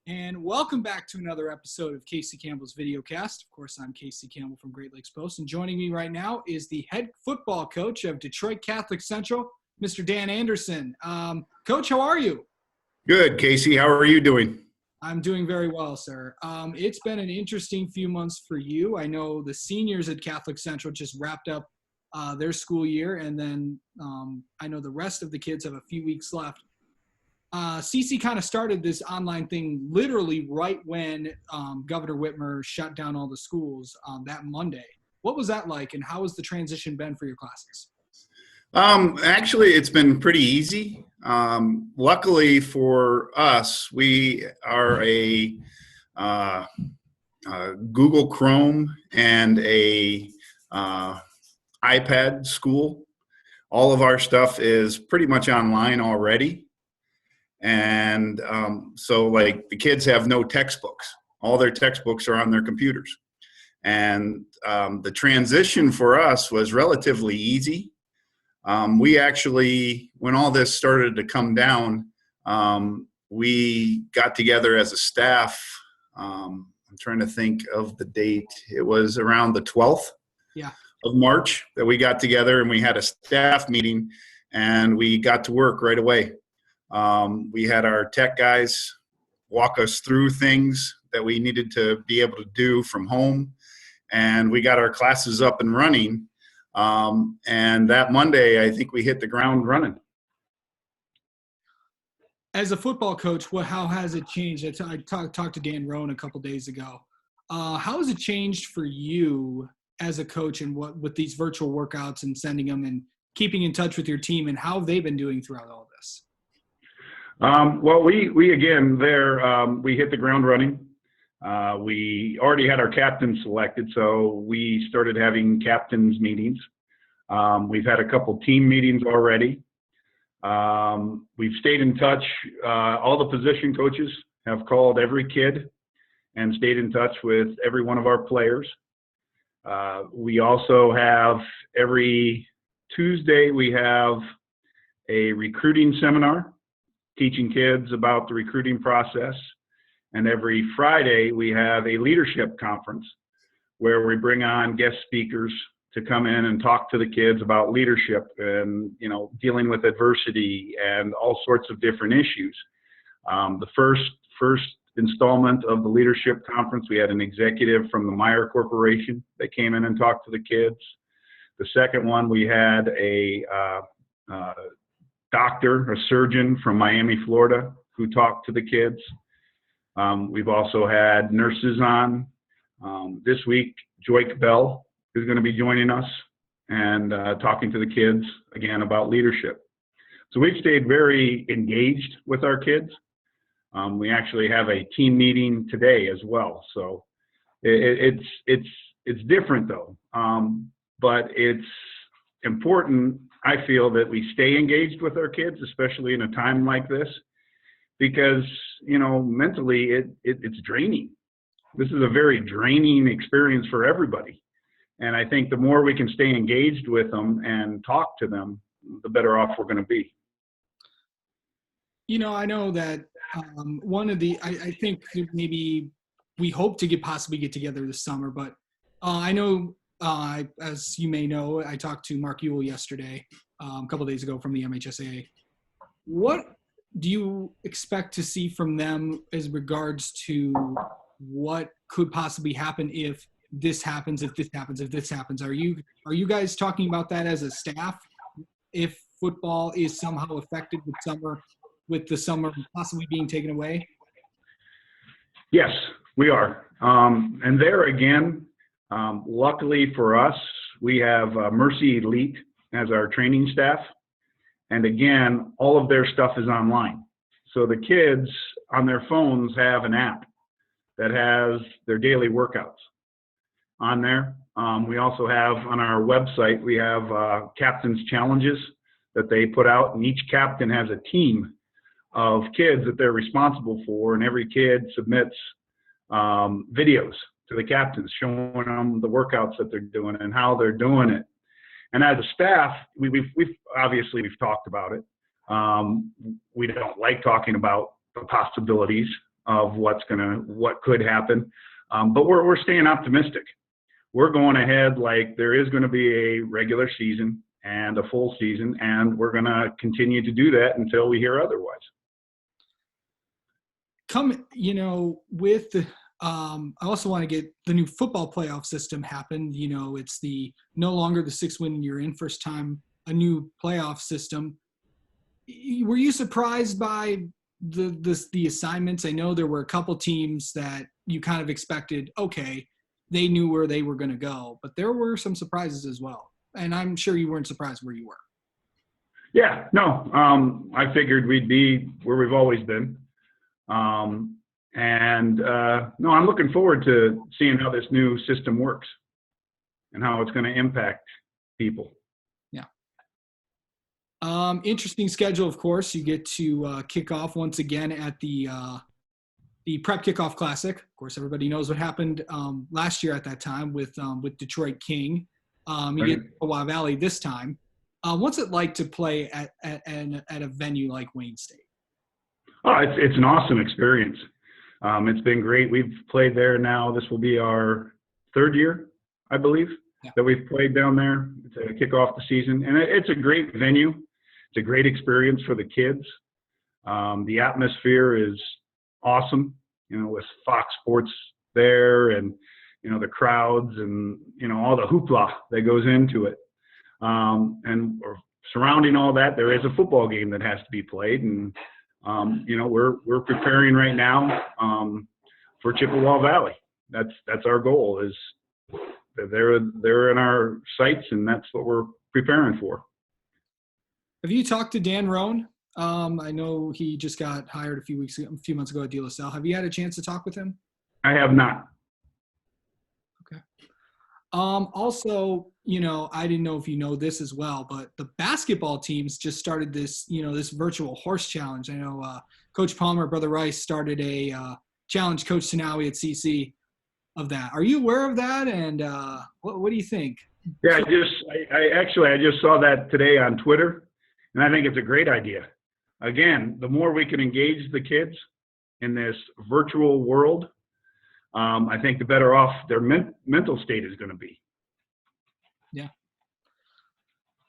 And welcome back to another episode of Casey Campbell's Videocast. Of course, I'm Casey Campbell from Great Lakes Post, and joining me right now is the head football coach of Detroit Catholic Central, Mr. Dan Anderson. Coach, how are you? Good, Casey. How are you doing? I'm doing very well, sir. It's been an interesting few months for you. I know the seniors at Catholic Central just wrapped up their school year, and then I know the rest of the kids have a few weeks left. CC kind of started this online thing literally right when Governor Whitmer shut down all the schools that Monday. What was that like, and how has the transition been for your classes? Actually, it's been pretty easy. Luckily for us, we are a Google Chrome and a iPad school. All of our stuff is pretty much online already. And so like the kids have no textbooks. All their textbooks are on their computers. And the transition for us was relatively easy. We actually, when all this started to come down, we got together as a staff. I'm trying to think of the date. It was around the 12th of March that we got together, and we had a staff meeting, and we got to work right away. We had our tech guys walk us through things that we needed to be able to do from home, and we got our classes up and running. And that Monday, I think we hit the ground running. As a football coach, how has it changed? I talked to Dan Rohn a couple days ago. How has it changed for you as a coach, and what with these virtual workouts and sending them and keeping in touch with your team, and how they've been doing throughout all this? Well, we again there we hit the ground running. We already had our captain selected, so we started having captains meetings. We've had a couple team meetings already. We've stayed in touch. All the position coaches have called every kid and stayed in touch with every one of our players. We also have every Tuesday we have a recruiting seminar teaching kids about the recruiting process. And every Friday we have a leadership conference where we bring on guest speakers to come in and talk to the kids about leadership and, dealing with adversity and all sorts of different issues. The first installment of the leadership conference, we had an executive from the Meyer Corporation that came in and talked to the kids. The second one, we had a doctor, a surgeon from Miami, Florida, who talked to the kids. We've also had nurses on. This week, Joyke Bell is going to be joining us and talking to the kids again about leadership. So we've stayed very engaged with our kids. We actually have a team meeting today as well. So it's different though, but it's important, I feel, that we stay engaged with our kids, especially in a time like this, because mentally it's draining. This is a very draining experience for everybody. And I think the more we can stay engaged with them and talk to them, the better off we're going to be. I know that I think maybe we hope to possibly get together this summer, but I know, as you may know, I talked to Mark Ewell yesterday, a couple of days ago from the MHSAA. What do you expect to see from them as regards to what could possibly happen if this happens, if this happens, if this happens? Are you guys talking about that as a staff? If football is somehow affected with the summer possibly being taken away? Yes, we are. And there again, luckily for us, we have Mercy Elite as our training staff. And again, all of their stuff is online. So the kids on their phones have an app that has their daily workouts on there. We also have on our website, we have captain's challenges that they put out, and each captain has a team of kids that they're responsible for, and every kid submits videos to the captains showing them the workouts that they're doing and how they're doing it. And as a staff, we've talked about it. We don't like talking about the possibilities of what could happen. But we're staying optimistic. We're going ahead like there is going to be a regular season and a full season, and we're going to continue to do that until we hear otherwise. I also want to get the new football playoff system happen. It's no longer the 6-win you're in first time, a new playoff system. Were you surprised by the assignments? I know there were a couple teams that you kind of expected, okay, they knew where they were going to go, but there were some surprises as well. And I'm sure you weren't surprised where you were. Yeah, no, I figured we'd be where we've always been. No, I'm looking forward to seeing how this new system works and how it's going to impact people. Yeah. Interesting schedule, of course. You get to kick off once again at the Prep Kickoff Classic. Of course, everybody knows what happened last year at that time with Detroit King. You get Ohio Valley this time. What's it like to play at a venue like Wayne State? Oh, it's an awesome experience. It's been great. We've played there now. This will be our third year, I believe, that we've played down there to kick off the season. And it's a great venue. It's a great experience for the kids. The atmosphere is awesome, with Fox Sports there and, the crowds and, all the hoopla that goes into it. And surrounding all that, there is a football game that has to be played. And, we're preparing right now for Chippewa Valley. That's our goal. Is they're in our sights, and that's what we're preparing for. Have you talked to Dan Roan? I know he just got hired a few months ago at De La Salle. Have you had a chance to talk with him? I have not. Okay. Also, I didn't know if you know this as well, but the basketball teams just started this, this virtual horse challenge. I know Coach Palmer, Brother Rice, started a challenge Coach Tanawi at CC of that. Are you aware of that? And what do you think? Yeah, I just saw that today on Twitter, and I think it's a great idea. Again, the more we can engage the kids in this virtual world, I think the better off their mental state is going to be. Yeah.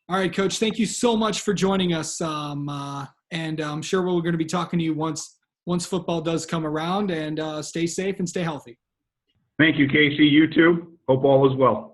All right, Coach, thank you so much for joining us. And I'm sure we're going to be talking to you once football does come around, and stay safe and stay healthy. Thank you, Casey. You too. Hope all is well.